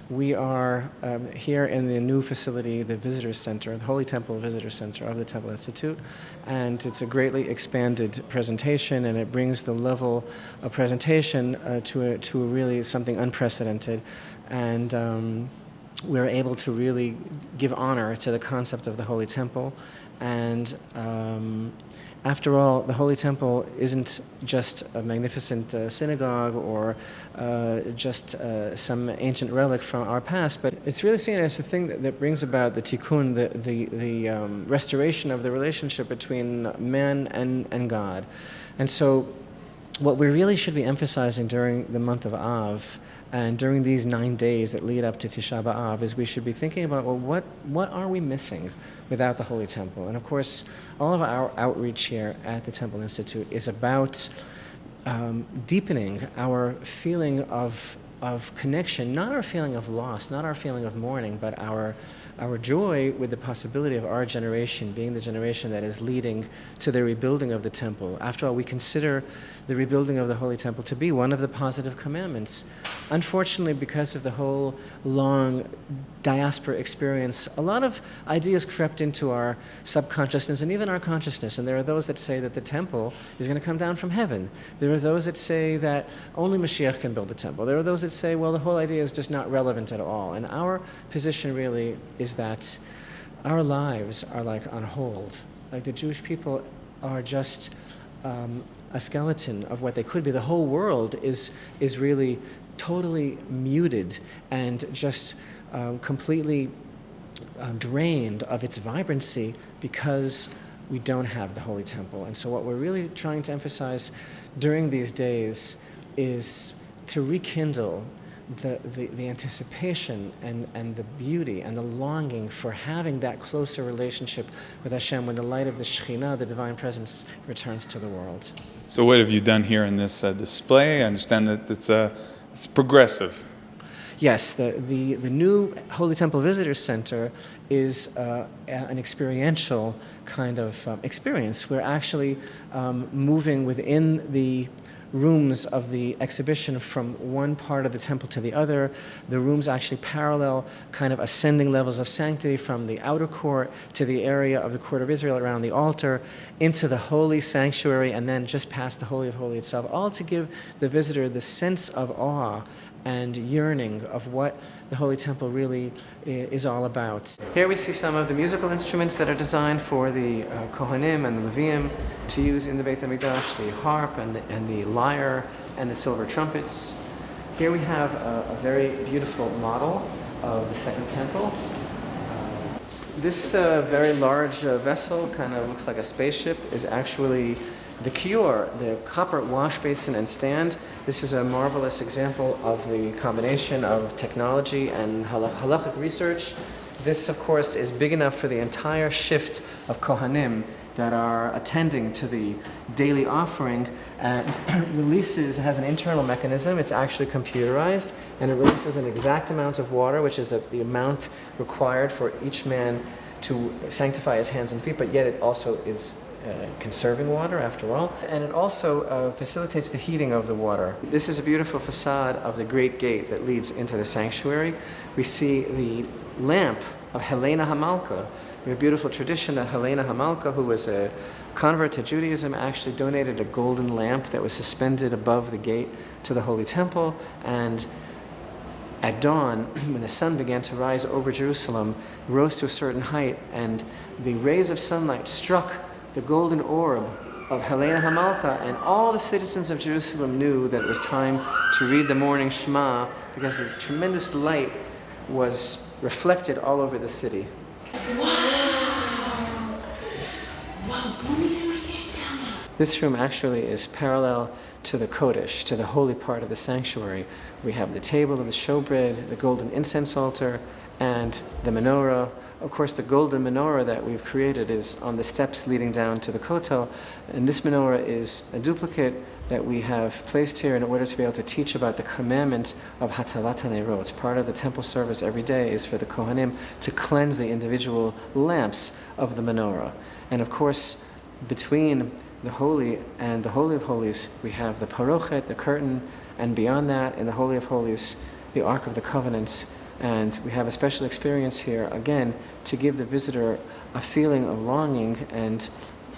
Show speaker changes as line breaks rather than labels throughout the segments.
We are here in the new facility, the Visitor Center, the Holy Temple Visitor Center of the Temple Institute, and it's a greatly expanded presentation, and it brings the level of presentation to really something unprecedented, and we're able to really give honor to the concept of the Holy Temple, and after all, the Holy Temple isn't just a magnificent synagogue or just some ancient relic from our past, but it's really seen as the thing that brings about the tikkun, the restoration of the relationship between man and God. And so what we really should be emphasizing during the month of Av and during these 9 days that lead up to Tisha B'Av is we should be thinking about, well, what are we missing without the Holy Temple? And of course, all of our outreach here at the Temple Institute is about deepening our feeling of connection, not our feeling of loss, not our feeling of mourning, but our joy with the possibility of our generation being the generation that is leading to the rebuilding of the temple. After all, we consider the rebuilding of the Holy Temple to be one of the positive commandments. Unfortunately, because of the whole long diaspora experience, a lot of ideas crept into our subconsciousness and even our consciousness. And there are those that say that the temple is going to come down from heaven. There are those that say that only Mashiach can build the temple. There are those that say, well, the whole idea is just not relevant at all. And our position really is that our lives are like on hold. Like the Jewish people are just a skeleton of what they could be. The whole world is really totally muted and just completely drained of its vibrancy because we don't have the Holy Temple. And so what we're really trying to emphasize during these days is to rekindle the anticipation and the beauty and the longing for having that closer relationship with Hashem when the light of the Shekhinah, the Divine Presence, returns to the world.
So what have you done here in this display? I understand that it's progressive.
Yes, the new Holy Temple Visitor Center is an experiential kind of experience. We're actually moving within the rooms of the exhibition from one part of the temple to the other. The rooms actually parallel kind of ascending levels of sanctity from the outer court to the area of the court of Israel around the altar into the holy sanctuary and then just past the Holy of Holies itself, all to give the visitor the sense of awe and yearning of what the Holy Temple really is all about. Here we see some of the musical instruments that are designed for the Kohanim and the Leviim to use in the Beit HaMikdash, the harp and the lyre and the silver trumpets. Here we have a very beautiful model of the Second Temple. This very large vessel, kind of looks like a spaceship, is actually the kior, the copper wash basin and stand. This is a marvelous example of the combination of technology and halachic research. This, of course, is big enough for the entire shift of Kohanim that are attending to the daily offering, and has an internal mechanism. It's actually computerized, and it releases an exact amount of water, which is the amount required for each man to sanctify his hands and feet, but yet it also is conserving water after all, and it also facilitates the heating of the water. This is a beautiful facade of the great gate that leads into the sanctuary. We see the lamp of Helena Hamalka. We have a beautiful tradition that Helena Hamalka, who was a convert to Judaism, actually donated a golden lamp that was suspended above the gate to the Holy Temple, and at dawn, when the sun began to rise over Jerusalem, rose to a certain height, and the rays of sunlight struck the golden orb of Helena Hamalka, and all the citizens of Jerusalem knew that it was time to read the morning Shema because the tremendous light was reflected all over the city.
Wow!
This room actually is parallel to the Kodesh, to the holy part of the sanctuary. We have the table of the showbread, the golden incense altar, and the menorah. Of course, the golden menorah that we've created is on the steps leading down to the Kotel, and this menorah is a duplicate that we have placed here in order to be able to teach about the commandment of Hatavat HaNerot. Part of the temple service every day is for the Kohanim to cleanse the individual lamps of the menorah. And of course, between the Holy and the Holy of Holies, we have the Parochet, the curtain, and beyond that, in the Holy of Holies, the Ark of the Covenant, And we have a special experience here, again, to give the visitor a feeling of longing and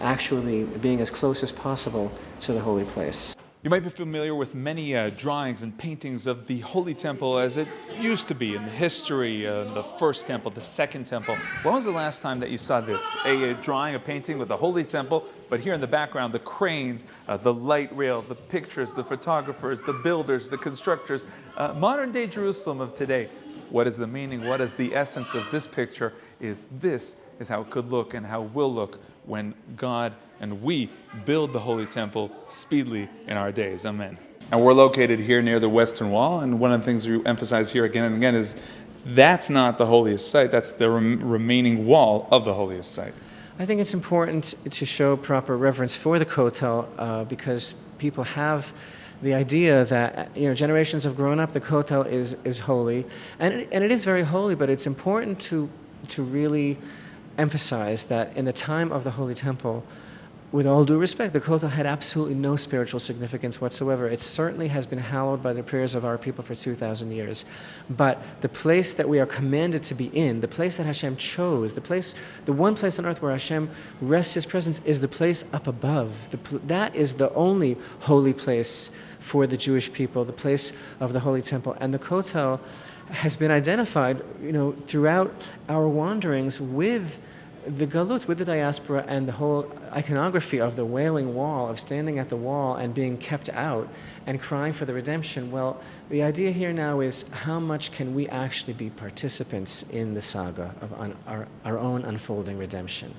actually being as close as possible to the holy place.
You might be familiar with many drawings and paintings of the Holy Temple as it used to be in the history, the first temple, the second temple. When was the last time that you saw this? A drawing, a painting with the Holy Temple, but here in the background, the cranes, the light rail, the pictures, the photographers, the builders, the constructors, modern day Jerusalem of today. What is the meaning? What is the essence of this picture? This is how it could look and how it will look when God and we build the Holy Temple speedily in our days. Amen. And we're located here near the Western Wall, and one of the things you emphasize here again and again is that's not the holiest site, that's the remaining wall of the holiest site.
I think it's important to show proper reverence for the Kotel because people have the idea that generations have grown up, the Kotel is holy, and it is very holy, but it's important to really emphasize that in the time of the Holy Temple, with all due respect, the Kotel had absolutely no spiritual significance whatsoever. It certainly has been hallowed by the prayers of our people for 2,000 years. But the place that we are commanded to be in, the place that Hashem chose, the one place on earth where Hashem rests His presence is the place up above. That is the only holy place for the Jewish people, the place of the Holy Temple. And the Kotel has been identified, throughout our wanderings with the galut, with the diaspora, and the whole iconography of the Wailing Wall, of standing at the wall and being kept out and crying for the redemption. Well, the idea here now is how much can we actually be participants in the saga of our own unfolding redemption.